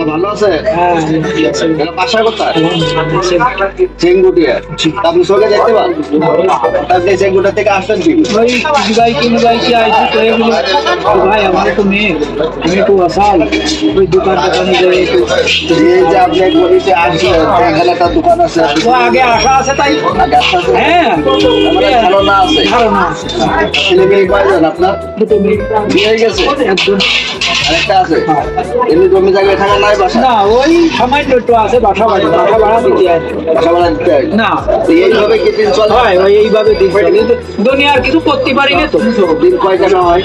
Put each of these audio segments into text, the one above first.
ভালো আছে? বাসা কোথায়? চেঙ্গুটিয়া। আপনি চোখে দেখতে পান? আপনি চেঙ্গুটা থেকে আসছেন কি? ভাই আমার তো মেয়ে একটু আসাল ওই দোকান এই যে আপনি গলিতে আসছেন, এখানে একটা দোকান আছে। ও আগে আশা আছে তাই আগে আসা আছে? হ্যাঁ ধারণা আছে। ধারণা আছে। ছেলে মেয়ে কয়জন আপনার? দুটো মেয়ে বিয়ে হয়ে গেছে? একজন আরেকটা আছে? এমনি জমি জায়গায় থাকা নাই বাসা? না ওই সামান্য একটু আছে বাসা ভাড়া দিতে হয় বাসা ভাড়া দিতে হয়? না তো এইভাবে কি দিন চলে? হয় ওই এইভাবে দিন চলে। কিন্তু দুনিয়ার কিছু করতে পারি না তো দিন কয় টাকা হয়?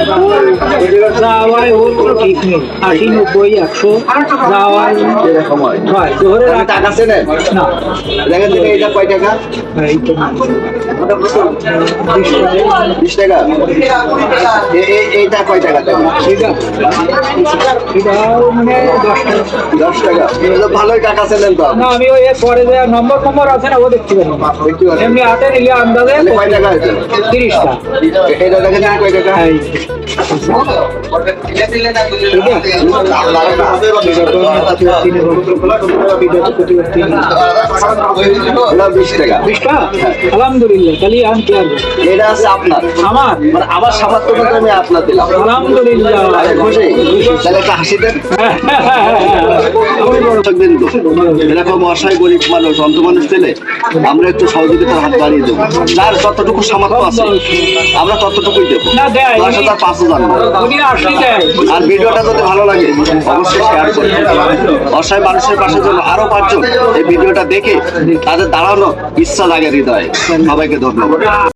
যাওয়ায় ওর কোনো ঠিক নেই 80, 90, 100 যাওয়ায় এরকম হয়। হয় জোহরে আপনি টাকা চেনেন? না দেখেন থেকে এটা কয় টাকা? এই তো 20 টাকা। এইটা কয় টাকা দেন? এটাও মানে 10 টাকা 10 টাকা। এটা তো ভালোই টাকা চেনেন তো। না আমি ওই এর পরে যে নম্বর আছে না ও দেখতে পারি না। দেখতে পারেন। এমনি হাতে নিলে আন্দাজে তাহলে কয় টাকা হয়েছে? 30 টাকা এটা দেখেন থেকে কয় টাকা? এই এটা 20 টাকা। 20 টাকা আলহামদুলিল্লাহ তাহলে আমি কি আর এটা আছে আপনার। আমার মানে আমার সামাত্য টাকা আমি আপনার দিলাম। আলহামদুলিল্লাহ খুশি? তাহলে একটা হাসি দেন। বিন্দু এরকম অসহায় গরিব মানুষ অন্ত মানুষ পেলে আমরা একটু সহযোগিতার হাত বাড়িয়ে দেবো। যার যতটুকু সামর্থ্য আছে আমরা ততটুকুই দেবো। না দেয় 10,000 5,000 না। উনি আসলে দেয় আর ভিডিওটা যদি ভালো লাগে অবশ্যই শেয়ার করবেন। অসহায় মানুষের পাশে জন্য আরো 5 জন এই ভিডিওটা দেখে তাদের দাঁড়ানো ইচ্ছা লাগে হৃদয়ে। সবাইকে ধন্যবাদ।